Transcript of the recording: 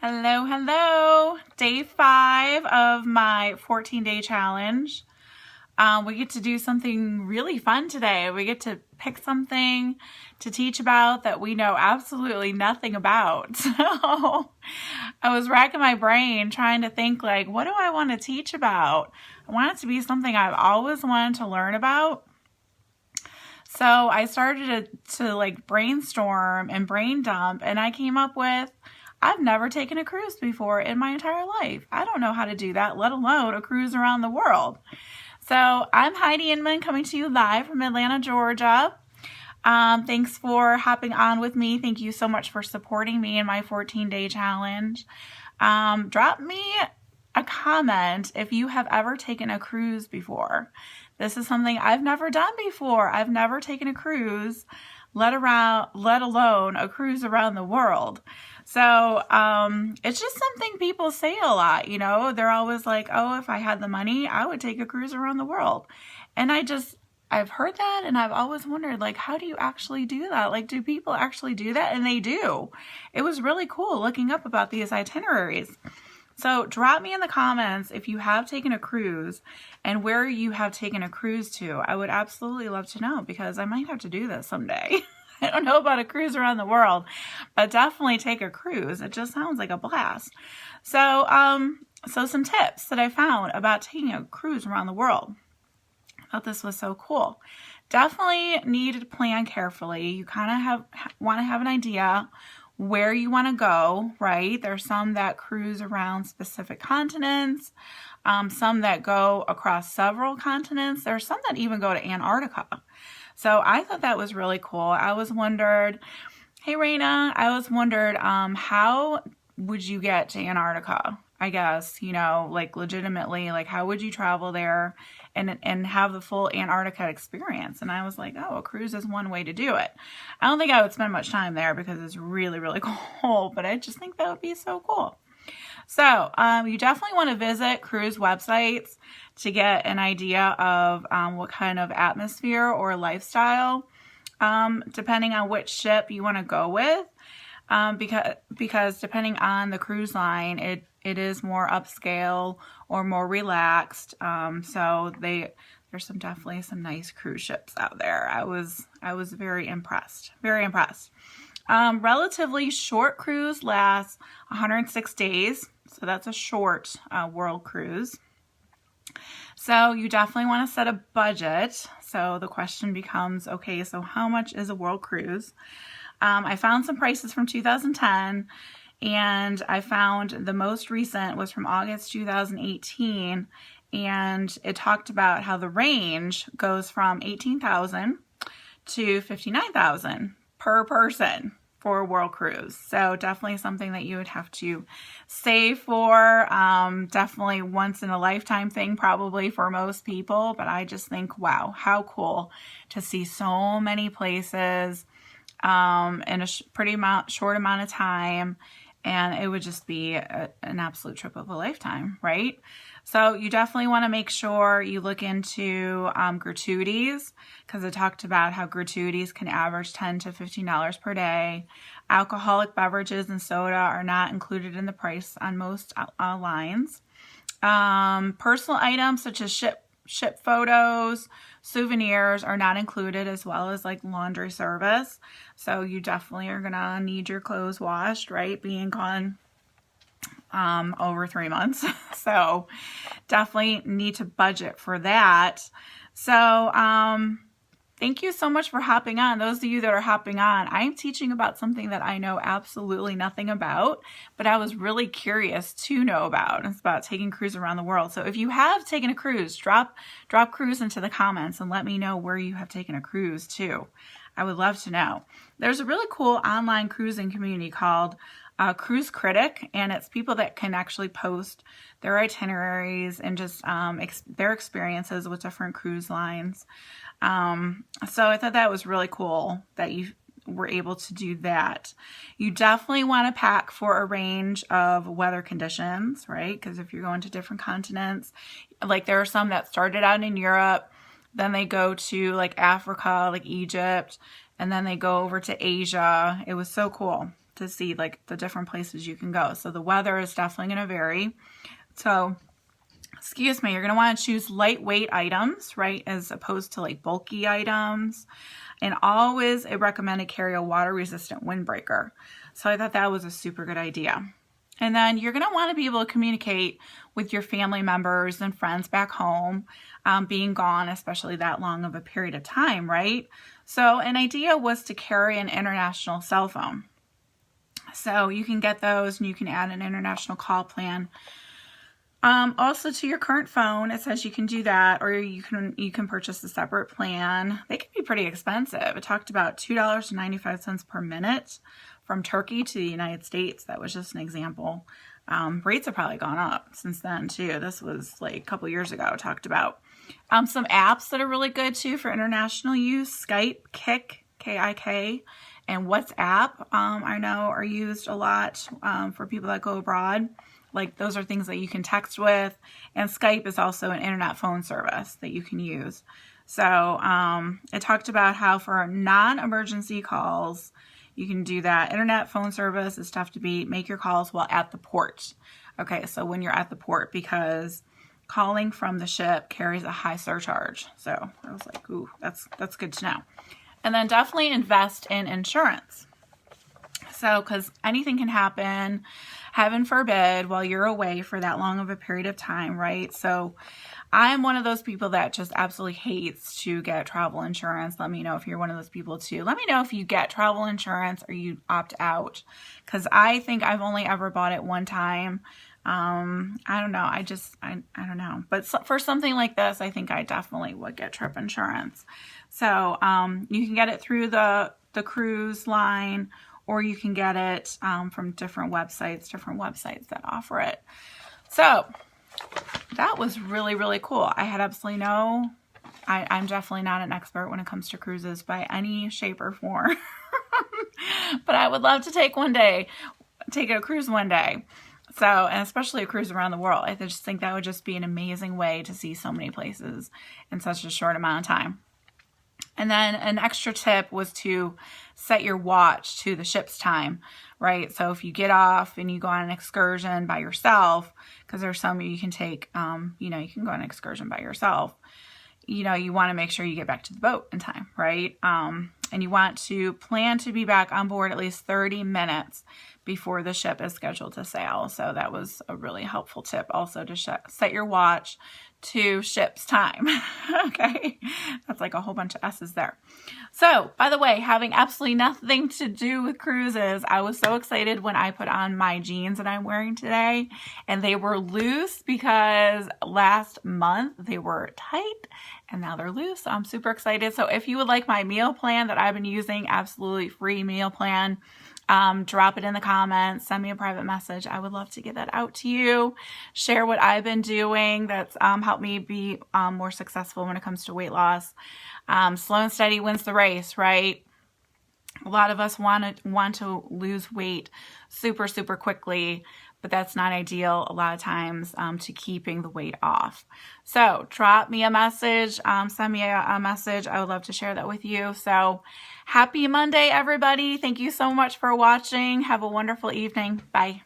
Hello, hello. Day 5 of my 14-day challenge. We get to do something really fun today. We get to pick something to teach about that we know absolutely nothing about. So I was racking my brain trying to think, like, what do I want to teach about? I want it to be something I've always wanted to learn about. So I started to brainstorm and brain dump, and I came up with, I've never taken a cruise before in my entire life. I don't know how to do that, let alone a cruise around the world. So I'm Heidi Inman, coming to you live from Atlanta, Georgia. Thanks for hopping on with me. Thank you so much for supporting me in my 14-day challenge. Drop me a comment if you have ever taken a cruise before. This is something I've never done before. I've never taken a cruise, let alone a cruise around the world. So it's just something people say a lot, you know. They're always like, oh, if I had the money, I would take a cruise around the world. And I've heard that, and I've always wondered, like, how do you actually do that? Like, do people actually do that? And they do. It was really cool looking up about these itineraries. So drop me in the comments if you have taken a cruise and where you have taken a cruise to. I would absolutely love to know, because I might have to do this someday. I don't know about a cruise around the world, but definitely take a cruise. It just sounds like a blast. So, some tips that I found about taking a cruise around the world. I thought this was so cool. Definitely need to plan carefully. You kind of want to have an idea where you want to go, right? There's some that cruise around specific continents, some that go across several continents. There's some that even go to Antarctica. So I thought that was really cool. I was wondered, hey Raina, how would you get to Antarctica? I guess, you know, like legitimately, like how would you travel there and have the full Antarctica experience? And I was like, oh, a cruise is one way to do it. I don't think I would spend much time there because it's really, really cold, but I just think that would be so cool. So you definitely want to visit cruise websites to get an idea of what kind of atmosphere or lifestyle, depending on which ship you want to go with, because depending on the cruise line, it is more upscale or more relaxed. So there's definitely some nice cruise ships out there. I was very impressed. Very impressed. Relatively short cruise lasts 106 days. So that's a short world cruise. So you definitely want to set a budget. So the question becomes, okay, so how much is a world cruise? I found some prices from 2010, and I found the most recent was from August 2018, and it talked about how the range goes from $18,000 to $59,000 per person for a world cruise. So definitely something that you would have to save for. Definitely once in a lifetime thing probably for most people, but I just think, wow, how cool to see so many places in a pretty short amount of time. And it would just be an absolute trip of a lifetime, right? So you definitely want to make sure you look into gratuities, because it talked about how gratuities can average $10 to $15 per day. Alcoholic beverages and soda are not included in the price on most lines. Personal items such as ship photos, souvenirs are not included, as well as like laundry service. So you definitely are gonna need your clothes washed, right? Being gone over 3 months. So definitely need to budget for that. So thank you so much for hopping on. Those of you that are hopping on, I'm teaching about something that I know absolutely nothing about, but I was really curious to know about. It's about taking a cruise around the world. So if you have taken a cruise, drop cruise into the comments and let me know where you have taken a cruise to. I would love to know. There's a really cool online cruising community called Cruise Critic, and it's people that can actually post their itineraries and just their experiences with different cruise lines. So I thought that was really cool that you were able to do that. You definitely want to pack for a range of weather conditions, right? Because if you're going to different continents, like there are some that started out in Europe, then they go to like Africa, like Egypt, and then they go over to Asia. It was so cool. to see like the different places you can go. So the weather is definitely going to vary. So, excuse me, you're going to want to choose lightweight items, right, as opposed to like bulky items. And always I recommend to carry a water-resistant windbreaker. So I thought that was a super good idea. And then you're going to want to be able to communicate with your family members and friends back home, being gone, especially that long of a period of time, right? So an idea was to carry an international cell phone. So you can get those and you can add an international call plan. Also to your current phone, it says you can do that, or you can purchase a separate plan. They can be pretty expensive. It talked about $2.95 per minute from Turkey to the United States. That was just an example. Rates have probably gone up since then too. This was like a couple years ago. It talked about some apps that are really good too for international use. Skype, Kik, K-I-K, and WhatsApp, I know are used a lot for people that go abroad. Like those are things that you can text with, and Skype is also an internet phone service that you can use. So it talked about how for non-emergency calls, you can do that. Internet phone service is tough to beat. Make your calls while at the port. Okay, so when you're at the port, because calling from the ship carries a high surcharge. So I was like, ooh, that's good to know. And then definitely invest in insurance. So, because anything can happen, heaven forbid, while you're away for that long of a period of time, right? So I'm one of those people that just absolutely hates to get travel insurance. Let me know if you're one of those people too. Let me know if you get travel insurance or you opt out, because I think I've only ever bought it one time. I don't know. I don't know. But for something like this, I think I definitely would get trip insurance. So you can get it through the cruise line, or you can get it from different websites that offer it. So that was really, really cool. I had absolutely I'm definitely not an expert when it comes to cruises by any shape or form. But I would love to take a cruise one day. So, and especially a cruise around the world. I just think that would just be an amazing way to see so many places in such a short amount of time. And then an extra tip was to set your watch to the ship's time, right? So if you get off and you go on an excursion by yourself, because there's some you can take, you can go on an excursion by yourself. You want to make sure you get back to the boat in time, right? And you want to plan to be back on board at least 30 minutes before the ship is scheduled to sail. So that was a really helpful tip also, to set your watch to ship's time. Okay, that's like a whole bunch of S's there. So, by the way, having absolutely nothing to do with cruises, I was so excited when I put on my jeans that I'm wearing today, and they were loose because last month they were tight and now they're loose. So I'm super excited. So if you would like my meal plan that I've been using, absolutely free meal plan, drop it in the comments, send me a private message. I would love to get that out to you. Share what I've been doing that's helped me be more successful when it comes to weight loss. Slow and steady wins the race, right? A lot of us want to lose weight super, super quickly, but that's not ideal a lot of times to keeping the weight off. So drop me a message, send me a message. I would love to share that with you. So happy Monday, everybody. Thank you so much for watching. Have a wonderful evening. Bye.